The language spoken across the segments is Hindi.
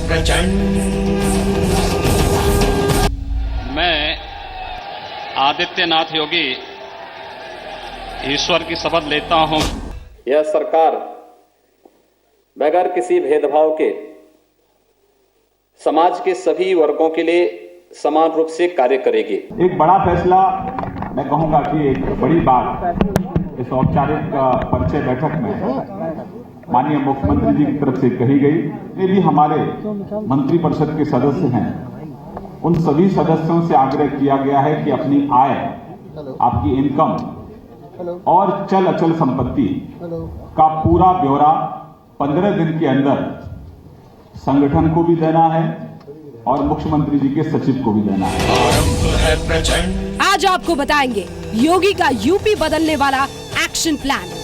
प्रचंड। मैं आदित्यनाथ योगी ईश्वर की शपथ लेता हूं। यह सरकार बगैर किसी भेदभाव के समाज के सभी वर्गों के लिए समान रूप से कार्य करेगी। एक बड़ा फैसला, मैं कहूंगा कि एक बड़ी बात इस औपचारिक परिचय बैठक में माननीय मुख्यमंत्री जी की तरफ से कही गई। ये भी हमारे मंत्रिपरिषद के सदस्य हैं, उन सभी सदस्यों से आग्रह किया गया है कि अपनी आय, आपकी इनकम और चल अचल संपत्ति का पूरा ब्यौरा 15 दिन के अंदर संगठन को भी देना है और मुख्यमंत्री जी के सचिव को भी देना है। आज आपको बताएंगे योगी का यूपी बदलने वाला एक्शन प्लान।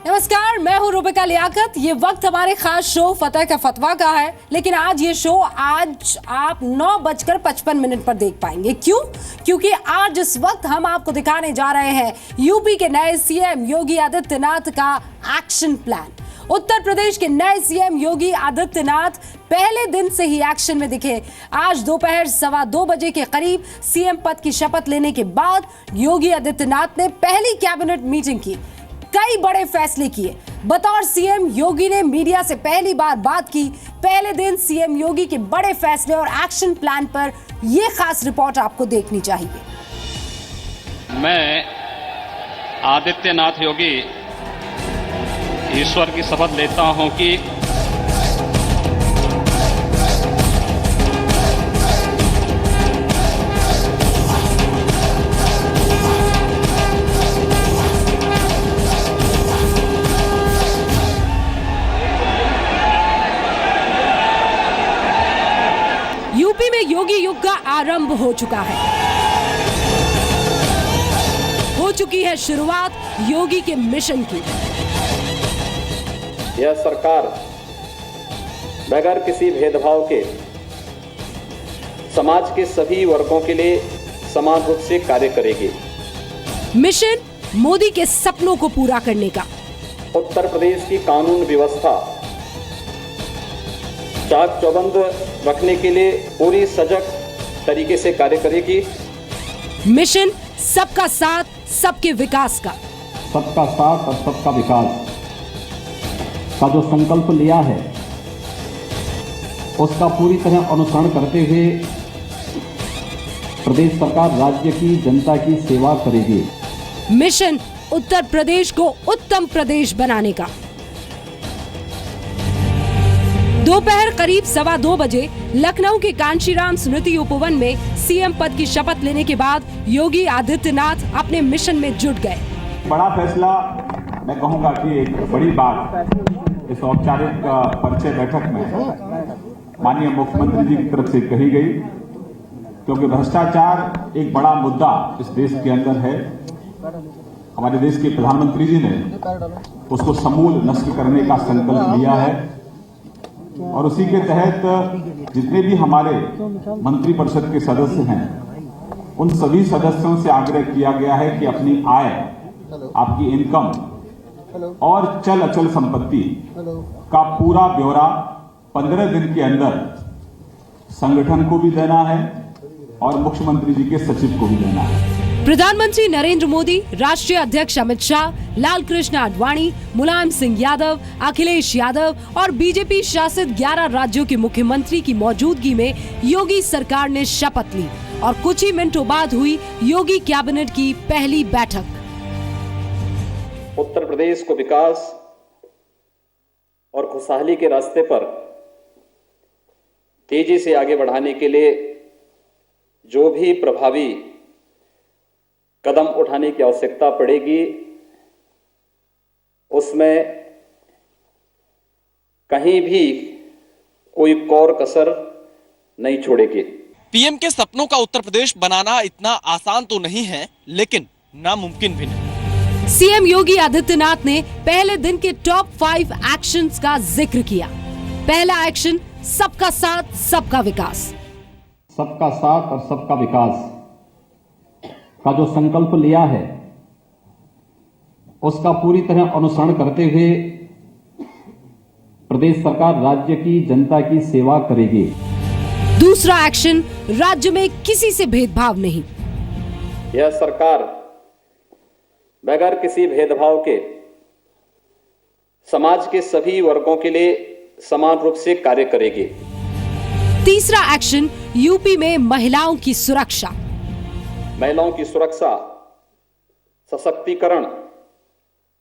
नमस्कार, मैं हूं रुबिका लियाकत। ये वक्त हमारे खास शो फतेह का फतवा का है, लेकिन आज ये शो आप 9:55 पर देख पाएंगे। क्यों? क्योंकि आज इस वक्त हम आपको दिखाने जा रहे हैं यूपी के नए सीएम योगी आदित्यनाथ का एक्शन प्लान। उत्तर प्रदेश के नए सीएम योगी आदित्यनाथ पहले दिन से ही एक्शन में दिखे। आज दोपहर 2:15 बजे के करीब सीएम पद की शपथ लेने के बाद योगी आदित्यनाथ ने पहली कैबिनेट मीटिंग की, कई बड़े फैसले किए। बतौर सीएम योगी ने मीडिया से पहली बार बात की। पहले दिन सीएम योगी के बड़े फैसले और एक्शन प्लान पर यह खास रिपोर्ट आपको देखनी चाहिए। मैं आदित्यनाथ योगी ईश्वर की शपथ लेता हूं कि यूपी में योगी युग का आरंभ हो चुका है। हो चुकी है शुरुआत योगी के मिशन की। यह सरकार बगैर किसी भेदभाव के समाज के सभी वर्गों के लिए समान रूप से कार्य करेगी। मिशन मोदी के सपनों को पूरा करने का। उत्तर प्रदेश की कानून व्यवस्था चाक चौबंद रखने के लिए पूरी सजग तरीके से कार्य करेगी। मिशन सबका साथ सबके विकास का। सबका साथ और सबका विकास का जो संकल्प लिया है, उसका पूरी तरह अनुसरण करते हुए प्रदेश सरकार राज्य की जनता की सेवा करेगी। मिशन उत्तर प्रदेश को उत्तम प्रदेश बनाने का। दोपहर करीब 2:15 बजे लखनऊ के कांशीराम स्मृति उपवन में सीएम पद की शपथ लेने के बाद योगी आदित्यनाथ अपने मिशन में जुट गए। बड़ा फैसला, मैं कहूंगा कि एक बड़ी बात इस औपचारिक परिचय बैठक में माननीय मुख्यमंत्री जी की तरफ से कही गई, क्योंकि भ्रष्टाचार एक बड़ा मुद्दा इस देश के अंदर है। हमारे देश के प्रधानमंत्री जी ने उसको समूल नष्ट करने का संकल्प लिया है और उसी के तहत जितने भी हमारे मंत्रिपरिषद के सदस्य हैं, उन सभी सदस्यों से आग्रह किया गया है कि अपनी आय, आपकी इनकम और चल अचल संपत्ति का पूरा ब्यौरा 15 दिन के अंदर संगठन को भी देना है और मुख्यमंत्री जी के सचिव को भी देना है। प्रधानमंत्री नरेंद्र मोदी, राष्ट्रीय अध्यक्ष अमित शाह, लाल कृष्ण आडवाणी, मुलायम सिंह यादव, अखिलेश यादव और बीजेपी शासित 11 राज्यों के मुख्यमंत्री की मौजूदगी में योगी सरकार ने शपथ ली और कुछ ही मिनटों बाद हुई योगी कैबिनेट की पहली बैठक। उत्तर प्रदेश को विकास और खुशहाली के रास्ते पर तेजी से आगे बढ़ाने के लिए जो भी प्रभावी कदम उठाने की आवश्यकता पड़ेगी, उसमें कहीं भी कोई कौर कसर नहीं छोड़ेगी। पीएम के सपनों का उत्तर प्रदेश बनाना इतना आसान तो नहीं है, लेकिन नामुमकिन भी नहीं। सीएम योगी आदित्यनाथ ने पहले दिन के टॉप 5 एक्शंस का जिक्र किया। पहला एक्शन, सबका साथ सबका विकास। सबका साथ और सबका विकास का जो संकल्प लिया है, उसका पूरी तरह अनुसरण करते हुए प्रदेश सरकार राज्य की जनता की सेवा करेगी। दूसरा एक्शन, राज्य में किसी से भेदभाव नहीं। यह सरकार बगैर किसी भेदभाव के समाज के सभी वर्गों के लिए समान रूप से कार्य करेगी। तीसरा एक्शन, यूपी में महिलाओं की सुरक्षा। महिलाओं की सुरक्षा, सशक्तिकरण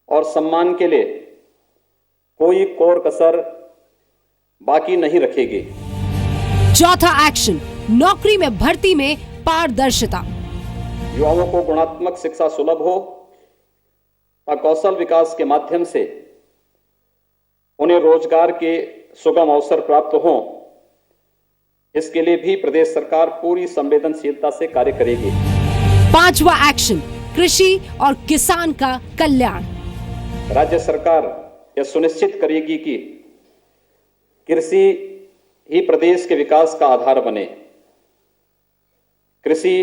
और सम्मान के लिए कोई कोर कसर बाकी नहीं रखेगी। चौथा एक्शन, नौकरी में भर्ती में पारदर्शिता। युवाओं को गुणात्मक शिक्षा सुलभ हो और कौशल विकास के माध्यम से उन्हें रोजगार के सुगम अवसर प्राप्त हों, इसके लिए भी प्रदेश सरकार पूरी संवेदनशीलता से कार्य करेगी। पांचवा एक्शन, कृषि और किसान का कल्याण। राज्य सरकार यह सुनिश्चित करेगी कि कृषि ही प्रदेश के विकास का आधार बने। कृषि,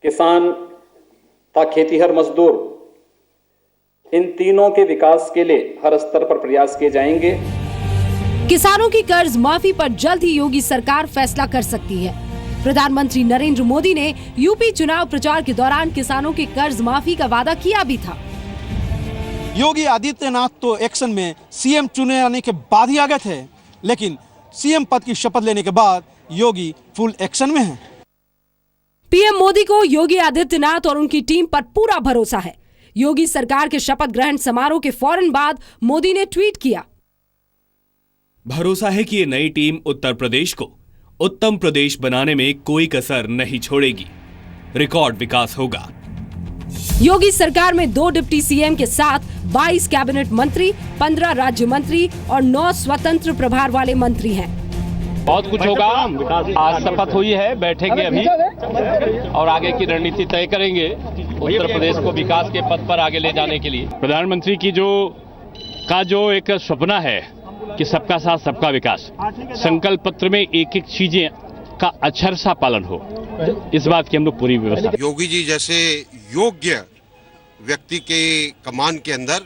किसान तथा खेतीहर मजदूर, इन तीनों के विकास के लिए हर स्तर पर प्रयास किए जाएंगे। किसानों की कर्ज माफी पर जल्द ही योगी सरकार फैसला कर सकती है। प्रधानमंत्री नरेंद्र मोदी ने यूपी चुनाव प्रचार के दौरान किसानों की कर्ज माफी का वादा किया भी था। योगी आदित्यनाथ तो एक्शन में सीएम चुने जाने के बाद ही आ गए थे, लेकिन सीएम पद की शपथ लेने के बाद योगी फुल एक्शन में हैं। पीएम मोदी को योगी आदित्यनाथ और उनकी टीम पर पूरा भरोसा है। योगी सरकार के शपथ ग्रहण समारोह के फौरन बाद मोदी ने ट्वीट किया, भरोसा है कि ये नई टीम उत्तर प्रदेश को उत्तम प्रदेश बनाने में कोई कसर नहीं छोड़ेगी। रिकॉर्ड विकास होगा। योगी सरकार में 2 डिप्टी सीएम के साथ 22 कैबिनेट मंत्री, 15 राज्य मंत्री और 9 स्वतंत्र प्रभार वाले मंत्री हैं। बहुत कुछ होगा। आज शपथ हुई है, बैठेंगे अभी और आगे की रणनीति तय करेंगे उत्तर प्रदेश को विकास के पथ पर आगे ले जाने के लिए। प्रधानमंत्री की जो एक सपना है कि सबका साथ सबका विकास, संकल्प पत्र में एक एक चीजें का अक्षर सा पालन हो, इस बात की हम लोग पूरी व्यवस्था। योगी जी जैसे योग्य व्यक्ति के कमान के अंदर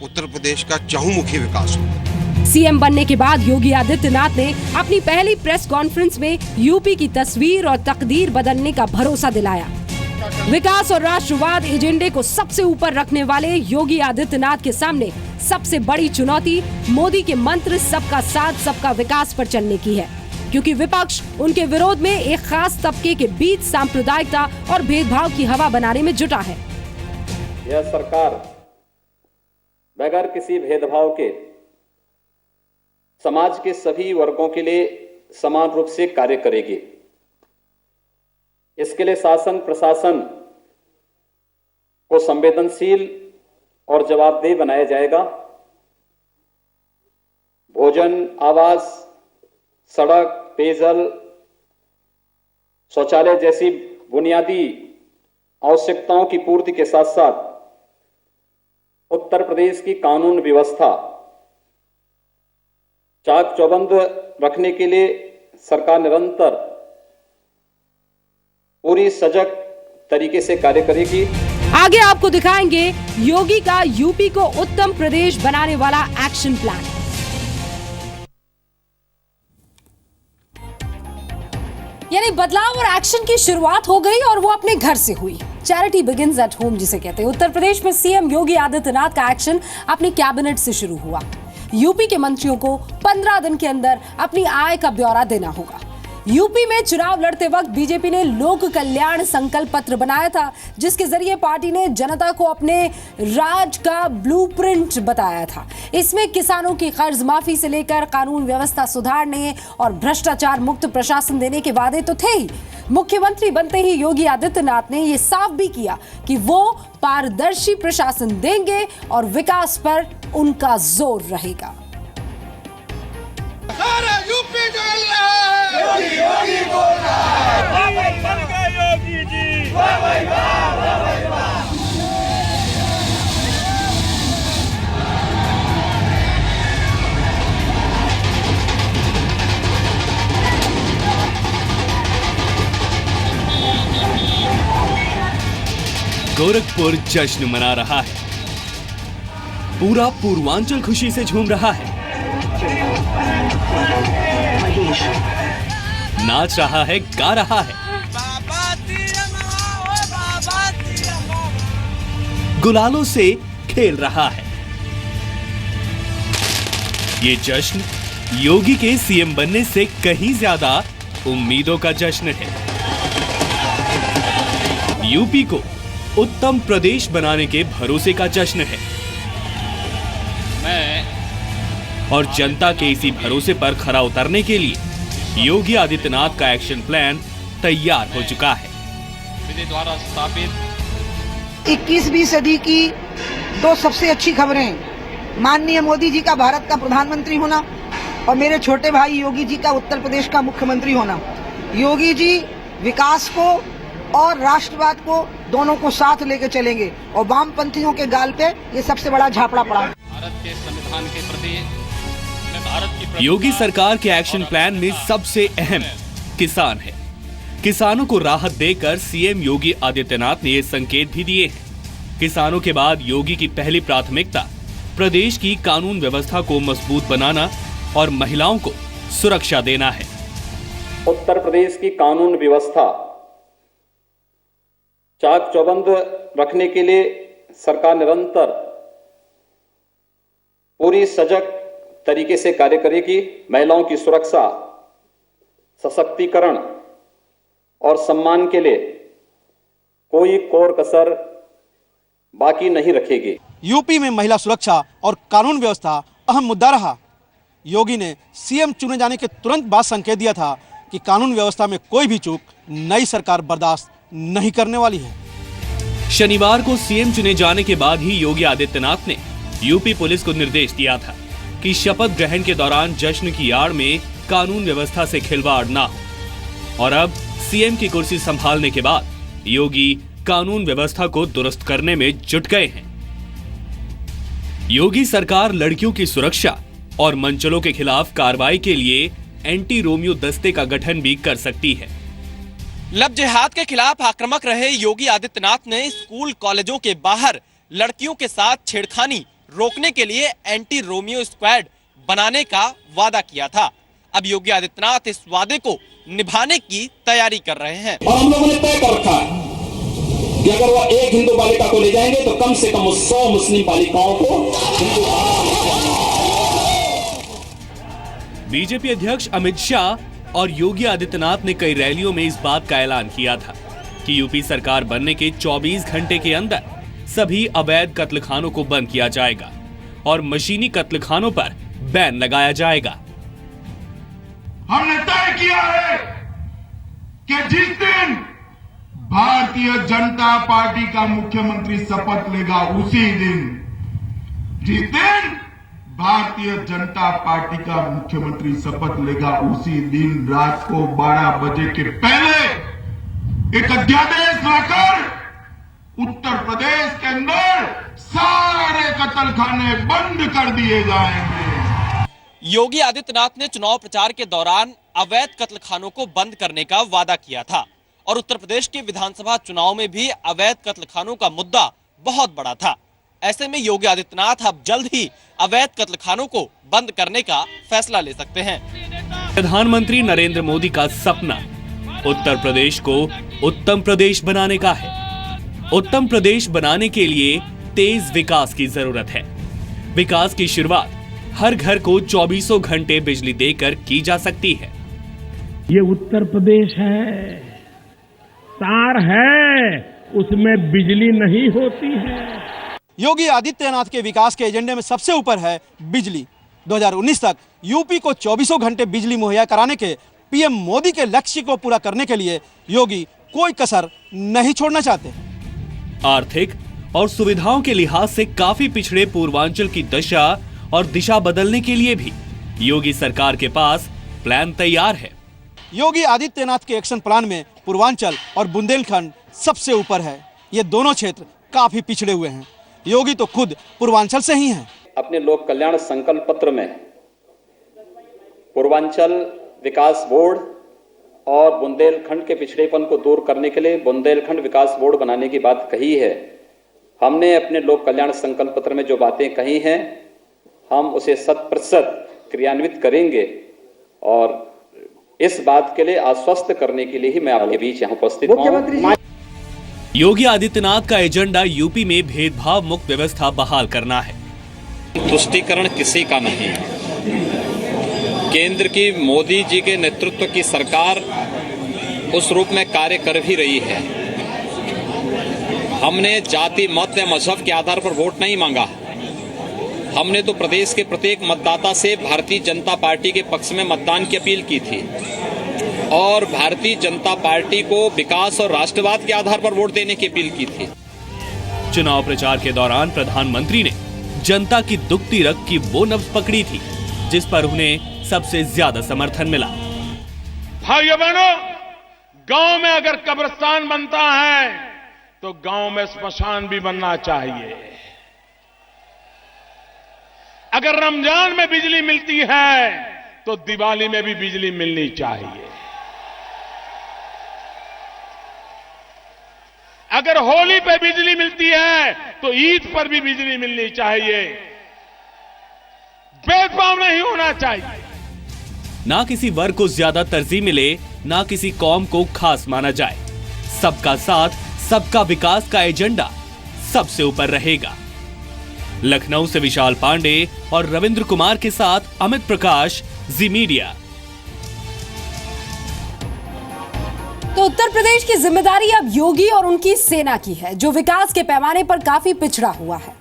उत्तर प्रदेश का चहुमुखी विकास हो। सीएम बनने के बाद योगी आदित्यनाथ ने अपनी पहली प्रेस कॉन्फ्रेंस में यूपी की तस्वीर और तकदीर बदलने का भरोसा दिलाया। विकास और राष्ट्रवाद एजेंडे को सबसे ऊपर रखने वाले योगी आदित्यनाथ के सामने सबसे बड़ी चुनौती मोदी के मंत्र सबका साथ सबका विकास पर चलने की है, क्योंकि विपक्ष उनके विरोध में एक खास तबके के बीच सांप्रदायिकता और भेदभाव की हवा बनाने में जुटा है। यह सरकार बगैर किसी भेदभाव के समाज के सभी वर्गों के लिए समान रूप से कार्य करेगी। इसके लिए शासन प्रशासन को संवेदनशील और जवाबदेह बनाया जाएगा। भोजन, आवास, सड़क, पेयजल, शौचालय जैसी बुनियादी आवश्यकताओं की पूर्ति के साथ साथ उत्तर प्रदेश की कानून व्यवस्था चाक चौबंद रखने के लिए सरकार निरंतर पूरी सजग तरीके से कार्य करेगी। आगे आपको दिखाएंगे योगी का यूपी को उत्तम प्रदेश बनाने वाला एक्शन प्लान। यानी बदलाव और एक्शन की शुरुआत हो गई और वो अपने घर से हुई। चैरिटी बिगिंस एट होम जिसे कहते हैं। उत्तर प्रदेश में सीएम योगी आदित्यनाथ का एक्शन अपनी कैबिनेट से शुरू हुआ। यूपी के मंत्रियों को 15 दिन के अंदर अपनी आय का ब्यौरा देना होगा। यूपी में चुनाव लड़ते वक्त बीजेपी ने लोक कल्याण संकल्प पत्र बनाया था, जिसके जरिए पार्टी ने जनता को अपने राज का ब्लूप्रिंट बताया था। इसमें किसानों की कर्ज माफी से लेकर कानून व्यवस्था सुधारने और भ्रष्टाचार मुक्त प्रशासन देने के वादे तो थे ही। मुख्यमंत्री बनते ही योगी आदित्यनाथ ने यह साफ भी किया कि वो पारदर्शी प्रशासन देंगे और विकास पर उनका जोर रहेगा। सारा यूपी डोल रहा है, योगी बोल रहा है, वाह भाई बन गए योगी जी, वाह भाई वाह, वाह भाई वाह। गोरखपुर जश्न मना रहा है, पूरा पूर्वांचल खुशी से झूम रहा है। नाच रहा है, गा रहा है, गुलालों से खेल रहा है। ये जश्न योगी के सीएम बनने से कहीं ज्यादा उम्मीदों का जश्न है। यूपी को उत्तम प्रदेश बनाने के भरोसे का जश्न है और जनता के इसी भरोसे पर खरा उतरने के लिए योगी आदित्यनाथ का एक्शन प्लान तैयार हो चुका है। द्वारा स्थापित 21वीं सदी की दो सबसे अच्छी खबरें, माननीय मोदी जी का भारत का प्रधानमंत्री होना और मेरे छोटे भाई योगी जी का उत्तर प्रदेश का मुख्यमंत्री होना। योगी जी विकास को और राष्ट्रवाद को दोनों को साथ लेके चलेंगे और वामपंथियों के गाल पे ये सबसे बड़ा झापड़ा पड़ा। भारत के संविधान के प्रति योगी सरकार के एक्शन प्लान में सबसे अहम किसान है। किसानों को राहत देकर सीएम योगी आदित्यनाथ ने ये संकेत भी दिए हैं। किसानों के बाद योगी की पहली प्राथमिकता प्रदेश की कानून व्यवस्था को मजबूत बनाना और महिलाओं को सुरक्षा देना है। उत्तर प्रदेश की कानून व्यवस्था चाक चौबंद रखने के लिए सरकार निरंतर पूरी सजग तरीके से कार्य करेगी। महिलाओं की सुरक्षा, सशक्तिकरण और सम्मान के लिए कोई कोर कसर बाकी नहीं रखेगी। यूपी में महिला सुरक्षा और कानून व्यवस्था अहम मुद्दा रहा। योगी ने सीएम चुने जाने के तुरंत बाद संकेत दिया था कि कानून व्यवस्था में कोई भी चूक नई सरकार बर्दाश्त नहीं करने वाली है। शनिवार को सीएम चुने जाने के बाद ही योगी आदित्यनाथ ने यूपी पुलिस को निर्देश दिया था कि शपथ ग्रहण के दौरान जश्न की आड़ में कानून व्यवस्था से खिलवाड़ ना हो। और अब सीएम की कुर्सी संभालने के बाद योगी कानून व्यवस्था को दुरुस्त करने में जुट गए हैं। योगी सरकार लड़कियों की सुरक्षा और मंचलों के खिलाफ कार्रवाई के लिए एंटी रोमियो दस्ते का गठन भी कर सकती है। लव जिहाद के खिलाफ आक्रामक रहे योगी आदित्यनाथ ने स्कूल कॉलेजों के बाहर लड़कियों के साथ छेड़खानी रोकने के लिए एंटी रोमियो स्क्वाड बनाने का वादा किया था। अब योगी आदित्यनाथ इस वादे को निभाने की तैयारी कर रहे हैं। और हम लोगों ने तय कर रखा है कि अगर वो एक हिंदू बालिका को ले जाएंगे तो कम से कम 100 मुस्लिम बालिकाओं को बीजेपी अध्यक्ष अमित शाह और योगी आदित्यनाथ ने कई रैलियों में इस बात का ऐलान किया था कि यूपी सरकार बनने के 24 घंटे के अंदर सभी अवैध कत्लखानों को बंद किया जाएगा और मशीनी कत्लखानों पर बैन लगाया जाएगा। हमने तय किया है कि जिस दिन भारतीय जनता पार्टी का मुख्यमंत्री शपथ लेगा उसी दिन, जिस दिन भारतीय जनता पार्टी का मुख्यमंत्री शपथ लेगा उसी दिन रात को 12 बजे के पहले एक अध्यादेश लाकर उत्तर प्रदेश के अंदर सारे कत्लखाने बंद कर दिए जाएंगे। योगी आदित्यनाथ ने चुनाव प्रचार के दौरान अवैध कत्लखानों को बंद करने का वादा किया था और उत्तर प्रदेश के विधानसभा चुनाव में भी अवैध कत्लखानों का मुद्दा बहुत बड़ा था। ऐसे में योगी आदित्यनाथ अब जल्द ही अवैध कत्लखानों को बंद करने का फैसला ले सकते हैं। प्रधानमंत्री नरेंद्र मोदी का सपना उत्तर प्रदेश को उत्तम प्रदेश बनाने का है। उत्तम प्रदेश बनाने के लिए तेज विकास की जरूरत है। विकास की शुरुआत हर घर को 24 घंटे बिजली देकर की जा सकती है। ये उत्तर प्रदेश है, तार है, उसमें बिजली नहीं होती है। योगी आदित्यनाथ के विकास के एजेंडे में सबसे ऊपर है बिजली। 2019 तक यूपी को 24 घंटे बिजली मुहैया कराने के पीएम मोदी के लक्ष्य को पूरा करने के लिए योगी कोई कसर नहीं छोड़ना चाहते। आर्थिक और सुविधाओं के लिहाज से काफी पिछड़े पूर्वांचल की दशा और दिशा बदलने के लिए भी योगी सरकार के पास प्लान तैयार है। योगी आदित्यनाथ के एक्शन प्लान में पूर्वांचल और बुंदेलखंड सबसे ऊपर है। ये दोनों क्षेत्र काफी पिछड़े हुए हैं। योगी तो खुद पूर्वांचल से ही हैं। अपने लोक कल्याण संकल्प पत्र में पूर्वांचल विकास बोर्ड और बुंदेलखंड के पिछड़ेपन को दूर करने के लिए बुंदेलखंड विकास बोर्ड बनाने की बात कही है। हमने अपने लोक कल्याण संकल्प पत्र में जो बातें कही हैं, हम उसे 100% क्रियान्वित करेंगे और इस बात के लिए आश्वस्त करने के लिए ही मैं आपके बीच यहाँ उपस्थित हूँ। योगी आदित्यनाथ का एजेंडा यूपी में भेदभाव मुक्त व्यवस्था बहाल करना है। तुष्टीकरण किसी का नहीं है। केंद्र की मोदी जी के नेतृत्व की सरकार उस रूप में कार्य कर भी रही है। हमने जाति मत या मजहब के आधार पर वोट नहीं मांगा। हमने तो प्रदेश के प्रत्येक मतदाता से भारतीय जनता पार्टी के पक्ष में मतदान की अपील की थी और भारतीय जनता पार्टी को विकास और राष्ट्रवाद के आधार पर वोट देने की अपील की थी। चुनाव प्रचार के दौरान प्रधानमंत्री ने जनता की दुखती रग की वो नब्ज पकड़ी थी जिस पर उन्हें सबसे ज्यादा समर्थन मिला। भाइयों बहनों, गांव में अगर कब्रिस्तान बनता है तो गांव में स्मशान भी बनना चाहिए। अगर रमजान में बिजली मिलती है तो दिवाली में भी बिजली मिलनी चाहिए। अगर होली पे बिजली मिलती है तो ईद पर भी बिजली मिलनी चाहिए। भेदभाव नहीं होना चाहिए। ना किसी वर्ग को ज्यादा तरजीह मिले, ना किसी कौम को खास माना जाए। सबका साथ, सबका विकास का एजेंडा सबसे ऊपर रहेगा। लखनऊ से विशाल पांडे और रविंद्र कुमार के साथ अमित प्रकाश, जी मीडिया। तो उत्तर प्रदेश की जिम्मेदारी अब योगी और उनकी सेना की है, जो विकास के पैमाने पर काफी पिछड़ा हुआ है।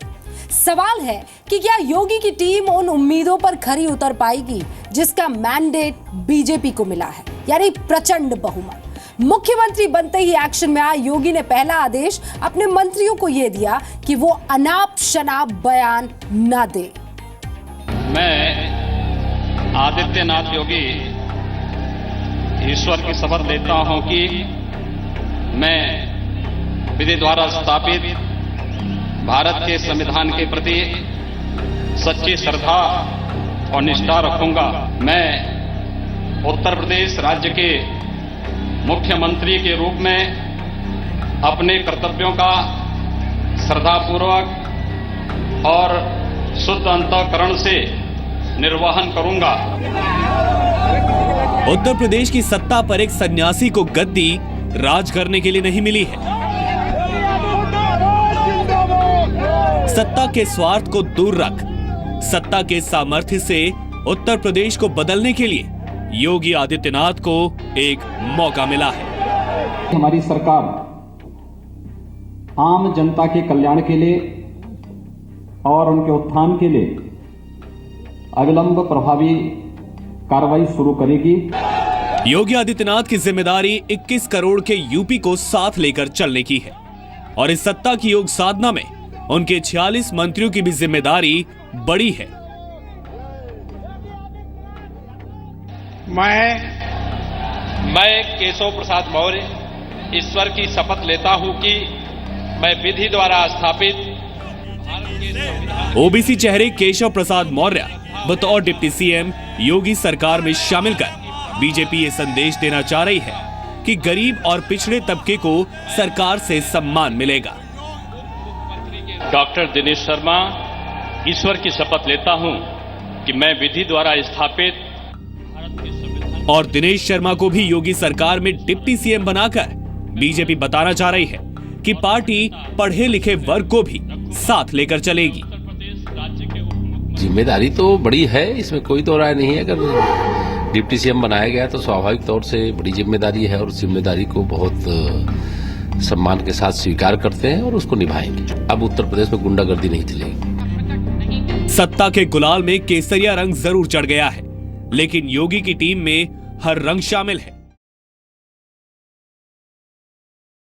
सवाल है कि क्या योगी की टीम उन उम्मीदों पर खरी उतर पाएगी जिसका मैंडेट बीजेपी को मिला है, यानी प्रचंड बहुमत। मुख्यमंत्री बनते ही एक्शन में आए योगी ने पहला आदेश अपने मंत्रियों को यह दिया कि वो अनाप शनाप बयान न दे। मैं आदित्यनाथ योगी ईश्वर की शपथ लेता हूं कि मैं विधि द्वारा स्थापित भारत के संविधान के प्रति सच्ची श्रद्धा और निष्ठा रखूंगा। मैं उत्तर प्रदेश राज्य के मुख्यमंत्री के रूप में अपने कर्तव्यों का श्रद्धापूर्वक और शुद्ध अंतःकरण से निर्वहन करूंगा। उत्तर प्रदेश की सत्ता पर एक सन्यासी को गद्दी राज करने के लिए नहीं मिली है। सत्ता के स्वार्थ को दूर रख सत्ता के सामर्थ्य से उत्तर प्रदेश को बदलने के लिए योगी आदित्यनाथ को एक मौका मिला है। हमारी सरकार आम जनता के कल्याण के लिए और उनके उत्थान के लिए अविलंब प्रभावी कार्रवाई शुरू करेगी। योगी आदित्यनाथ की जिम्मेदारी 21 करोड़ के यूपी को साथ लेकर चलने की है और इस सत्ता की योग साधना में उनके 46 मंत्रियों की भी जिम्मेदारी बड़ी है। मैं केशव प्रसाद मौर्य ईश्वर की शपथ लेता हूं कि मैं विधि द्वारा स्थापित ओबीसी चेहरे केशव प्रसाद मौर्य बतौर डिप्टी सीएम योगी सरकार में शामिल कर बीजेपी ये संदेश देना चाह रही है कि गरीब और पिछड़े तबके को सरकार से सम्मान मिलेगा। डॉक्टर दिनेश शर्मा ईश्वर की शपथ लेता हूं कि मैं विधि द्वारा स्थापित और दिनेश शर्मा को भी योगी सरकार में डिप्टी सीएम बनाकर बीजेपी बताना चाह रही है कि पार्टी पढ़े लिखे वर्ग को भी साथ लेकर चलेगी। जिम्मेदारी तो बड़ी है, इसमें कोई तो राय नहीं है। अगर डिप्टी सीएम बनाया गया तो स्वाभाविक तौर से बड़ी जिम्मेदारी है और उस जिम्मेदारी को बहुत सम्मान के साथ स्वीकार करते हैं और उसको निभाएंगे। अब उत्तर प्रदेश में गुंडागर्दी नहीं चलेगी। सत्ता के गुलाल में केसरिया रंग जरूर चढ़ गया है, लेकिन योगी की टीम में हर रंग शामिल है।